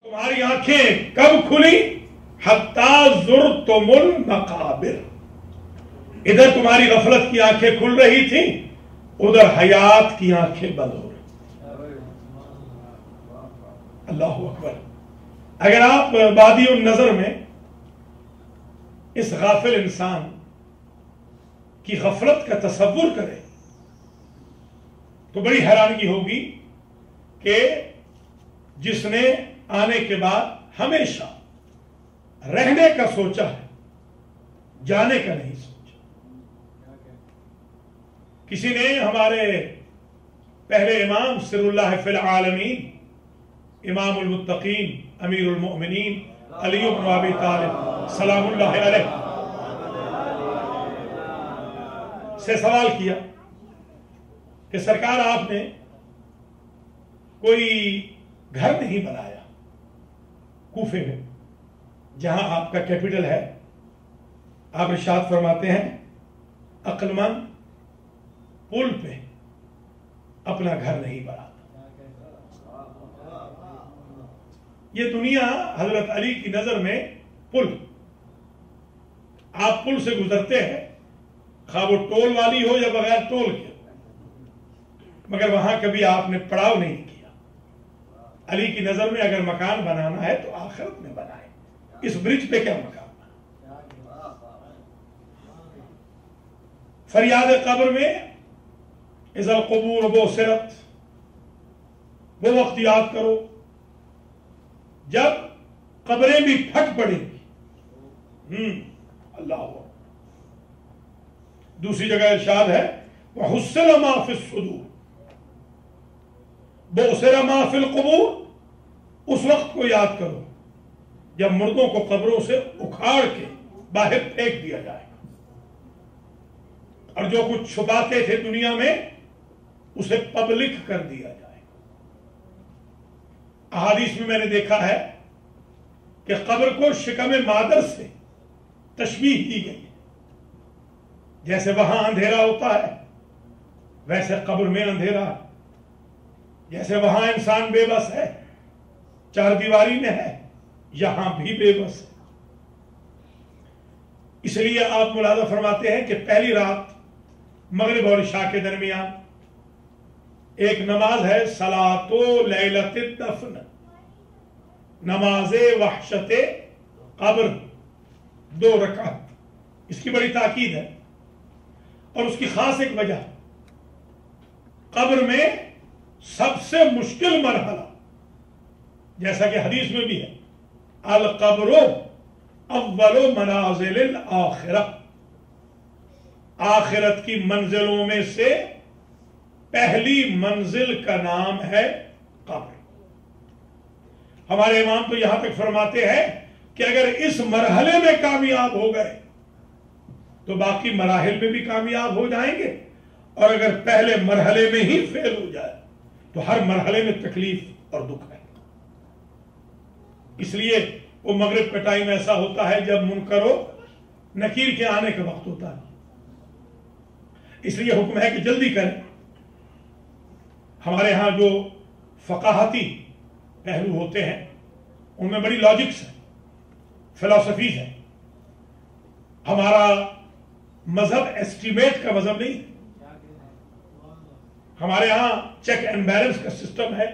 تمہاری آنکھیں کب کھلی؟ حتی زرتم المقابر. ادھر تمہاری غفلت کی آنکھیں کھل رہی تھیں، ادھر حیات کی آنکھیں بند ہو رہی. اللہ اکبر. اگر آپ بادی النظر میں اس غافل انسان کی غفلت کا تصور کریں تو بڑی حیرانگی ہوگی کہ جس نے آنے کے بعد ہمیشہ رہنے کا سوچا ہے، جانے کا نہیں سوچا. کسی نے ہمارے پہلے امام سر اللہ فی العالمین، امام المتقین، امیر المؤمنین علی بن ابی طالب سلام اللہ علیہ سے سوال کیا کہ سرکار آپ نے کوئی گھر نہیں بنایا کوفے میں جہاں آپ کا کیپٹل ہے. آپ ارشاد فرماتے ہیں عقل مند پل پہ اپنا گھر نہیں بناتا. یہ دنیا حضرت علی کی نظر میں پل، آپ پل سے گزرتے ہیں خواہ وہ ٹول والی ہو یا بغیر ٹول کے، مگر وہاں کبھی آپ نے پڑاؤ نہیں کیا. علی کی نظر میں اگر مکان بنانا ہے تو آخرت میں بنائے، اس برج پہ کیا مکان بنا. فریاد قبر میں اذا القبور بعثرت، وہ وقت یاد کرو جب قبریں بھی پھٹ پڑیں گی. اللہ ہو. دوسری جگہ ارشاد ہے وَحُصِّلَ مَا فِي الصُّدُورِ، بُعْثِرَ مَا فِي الْقُبُورِ. اس وقت کو یاد کرو جب مردوں کو قبروں سے اکھاڑ کے باہر پھینک دیا جائے گا، اور جو کچھ چھپاتے تھے دنیا میں اسے پبلک کر دیا جائے گا. احادیث میں نے دیکھا ہے کہ قبر کو شکم مادر سے تشبیہ دی گئی ہے. جیسے وہاں اندھیرا ہوتا ہے ویسے قبر میں اندھیرا ہے. جیسے وہاں انسان بے بس ہے، چار دیواری میں ہے، یہاں بھی بے بس ہے. اس لیے آپ ملاحظہ فرماتے ہیں کہ پہلی رات مغرب اور عشاء کے درمیان ایک نماز ہے صلاۃ لیلۃ الدفن، نماز وحشت قبر، 2 رکعت. اس کی بڑی تاکید ہے اور اس کی خاص ایک وجہ، قبر میں سب سے مشکل مرحلہ، جیسا کہ حدیث میں بھی ہے القبر اول منازل الاخرہ، آخرت کی منزلوں میں سے پہلی منزل کا نام ہے قبر. ہمارے امام تو یہاں تک فرماتے ہیں کہ اگر اس مرحلے میں کامیاب ہو گئے تو باقی مراحل میں بھی کامیاب ہو جائیں گے، اور اگر پہلے مرحلے میں ہی فیل ہو جائے تو ہر مرحلے میں تکلیف اور دکھ ہے. اس لیے وہ مغرب کا ٹائم ایسا ہوتا ہے جب منکر و نکیر کے آنے کا وقت ہوتا ہے. اس لیے حکم ہے کہ جلدی کریں. ہمارے ہاں جو فقاہتی پہلو ہوتے ہیں ان میں بڑی لاجکس ہیں، فلسفیز ہیں. ہمارا مذہب ایسٹیمیٹ کا مذہب نہیں ہے. ہمارے ہاں چیک اینڈ بیلنس کا سسٹم ہے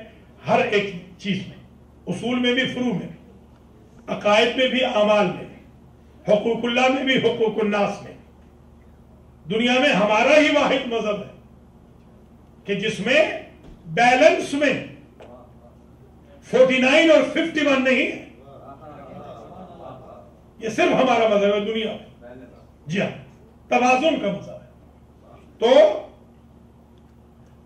ہر ایک چیز میں، اصول میں بھی، فروع میں بھی، عقائد میں بھی، اعمال میں بھی، حقوق اللہ میں بھی، حقوق الناس میں. دنیا میں ہمارا ہی واحد مذہب ہے کہ جس میں بیلنس میں 49 اور 51 نہیں ہے. یہ صرف ہمارا مذہب ہے دنیا میں. جی ہاں، توازن کا مذہب ہے. تو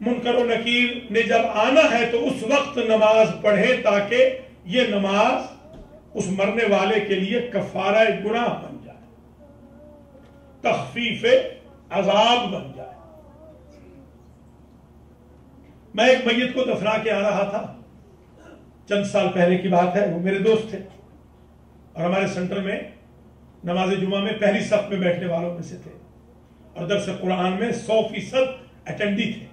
منکر و نکیر نے جب آنا ہے تو اس وقت نماز پڑھیں تاکہ یہ نماز اس مرنے والے کے لیے کفارہ گناہ بن جائے، تخفیف عذاب بن جائے. میں ایک میت کو دفنا کے آ رہا تھا، چند سال پہلے کی بات ہے. وہ میرے دوست تھے اور ہمارے سینٹر میں نماز جمعہ میں پہلی صف میں بیٹھنے والوں میں سے تھے، اور درس قرآن میں 100% اٹینڈی تھے.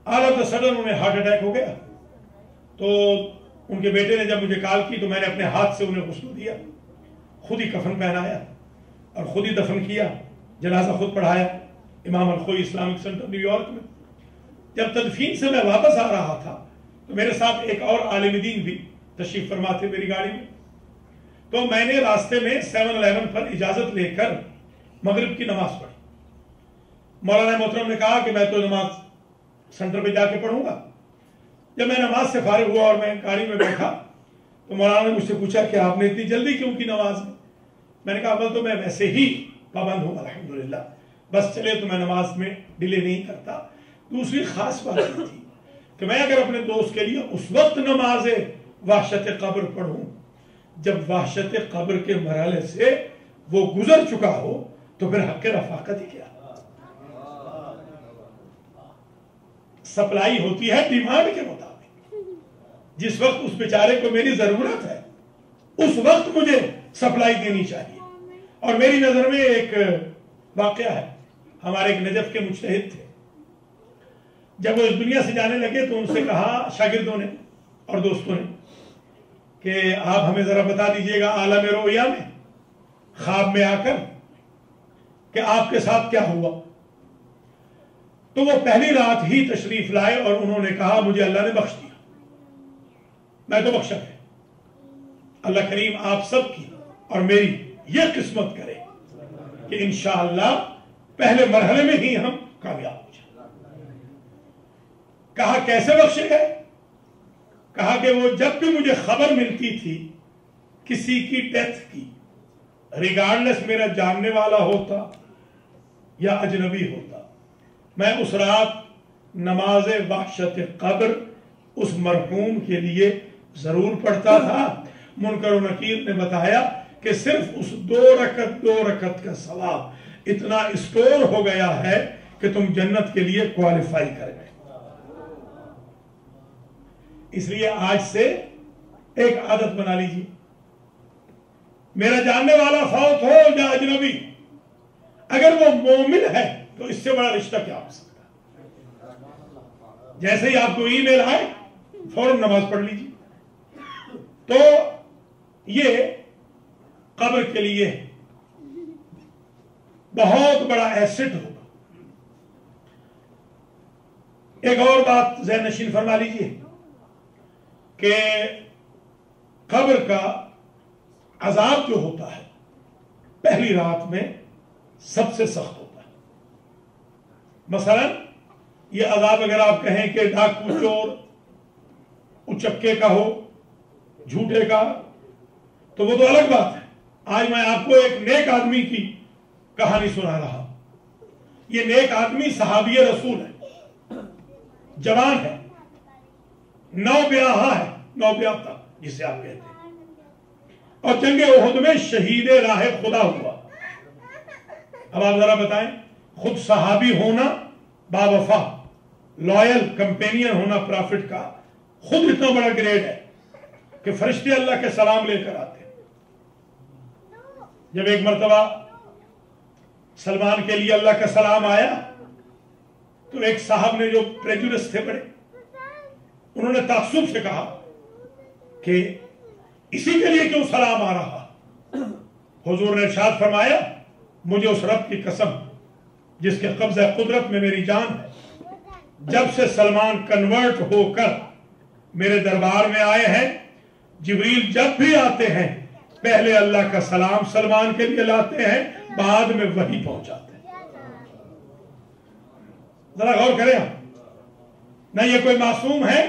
آل آف دا سڈن انہیں ہارٹ اٹیک ہو گیا. تو ان کے بیٹے نے جب مجھے کال کی تو میں نے اپنے ہاتھ سے انہیں غسل دیا، خود ہی کفن پہنایا اور خود ہی دفن کیا، جنازہ خود پڑھایا امام الخوئی اسلامک سینٹر نیو یارک میں۔ جب تدفین سے میں واپس آ رہا تھا تو میرے ساتھ ایک اور عالم دین بھی تشریف فرما تھے میری گاڑی میں، تو میں نے راستے میں 7-11 پر اجازت لے کر مغرب کی نماز پڑھی۔ مولانا محترم نے کہا کہ میں تو نماز سینٹر پہ جا کے پڑھوں گا۔ جب میں نماز سے فارغ ہوا اور میں گاڑی میں بیٹھا تو مولانا نے مجھ سے پوچھا کہ آپ نے اتنی جلدی کیوں کی نماز میں نے کہا اول تو میں ویسے ہی پابند ہوں الحمدللہ، بس چلے تو میں نماز میں ڈیلے نہیں کرتا۔ دوسری خاص بات یہ تھی کہ میں اگر اپنے دوست کے لیے اس وقت نماز وحشت قبر پڑھوں جب وحشت قبر کے مرحلے سے وہ گزر چکا ہو تو پھر حق رفاقت ہی کیا۔ سپلائی ہوتی ہے ڈیمانڈ کے مطابق، جس وقت اس بیچارے کو میری ضرورت ہے اس وقت مجھے سپلائی دینی چاہیے۔ اور میری نظر میں ایک واقعہ ہے، ہمارے ایک نجف کے مجتہد تھے، جب وہ اس دنیا سے جانے لگے تو ان سے کہا شاگردوں نے اور دوستوں نے کہ آپ ہمیں ذرا بتا دیجئے گا عالم رؤیا میں خواب میں آ کر کہ آپ کے ساتھ کیا ہوا۔ تو وہ پہلی رات ہی تشریف لائے اور انہوں نے کہا مجھے اللہ نے بخش دیا، میں تو بخشا ہے، اللہ کریم آپ سب کی اور میری یہ قسمت کرے کہ انشاءاللہ پہلے مرحلے میں ہی ہم کامیاب ہو جائیں۔ کہا کیسے بخشے گئے؟ کہا کہ وہ جب بھی مجھے خبر ملتی تھی کسی کی ڈیتھ کی، ریگارڈلیس میرا جاننے والا ہوتا یا اجنبی ہوتا، میں اس رات نماز وحشت قبر اس مرحوم کے لیے ضرور پڑھتا تھا۔ منکر و نکیر نے بتایا کہ صرف اس 2 رکعت کا ثواب اتنا اسٹور ہو گیا ہے کہ تم جنت کے لیے کوالیفائی کر گئے۔ اس لیے آج سے ایک عادت بنا لیجیے، میرا جاننے والا فوت ہو یا اجنبی، اگر وہ مومن ہے تو اس سے بڑا رشتہ کیا ہو سکتا ہے؟ جیسے ہی آپ کو ای میل آئے فوراً نماز پڑھ لیجیے۔ تو یہ قبر کے لیے بہت بڑا ایسٹ ہوگا۔ ایک اور بات ذہن نشین فرما لیجیے کہ قبر کا عذاب جو ہوتا ہے پہلی رات میں سب سے سخت ہوتا ہے۔ مثلا یہ عذاب اگر آپ کہیں کہ ڈاکو چور اچکے کا ہو، جھوٹے کا، تو وہ تو الگ بات ہے۔ آج میں آپ کو ایک نیک آدمی کی کہانی سنا رہا۔ یہ نیک آدمی صحابی رسول ہے، جوان ہے، نوبیاہا ہے، نوبیاہتا جسے آپ کہتے ہیں، اور جنگ احد میں شہید راہ خدا ہوا۔ اب آپ ذرا بتائیں، خود صحابی ہونا، باوفا لائل کمپینین ہونا پرافٹ کا، خود اتنا بڑا گریڈ ہے کہ فرشتے اللہ کے سلام لے کر آتے ہیں۔ جب ایک مرتبہ سلمان کے لیے اللہ کا سلام آیا تو ایک صاحب نے جو پریجوڈس تھے بڑے، انہوں نے تعصب سے کہا کہ اسی کے لیے کیوں سلام آ رہا؟ حضور نے ارشاد فرمایا مجھے اس رب کی قسم جس کے قبضہ قدرت میں میری جان ہے، جب سے سلمان کنورٹ ہو کر میرے دربار میں آئے ہیں، جبریل جب بھی آتے ہیں پہلے اللہ کا سلام سلمان کے لیے لاتے ہیں، بعد میں وہی پہنچاتے ہیں۔ ذرا غور کریں، نہ یہ کوئی معصوم ہے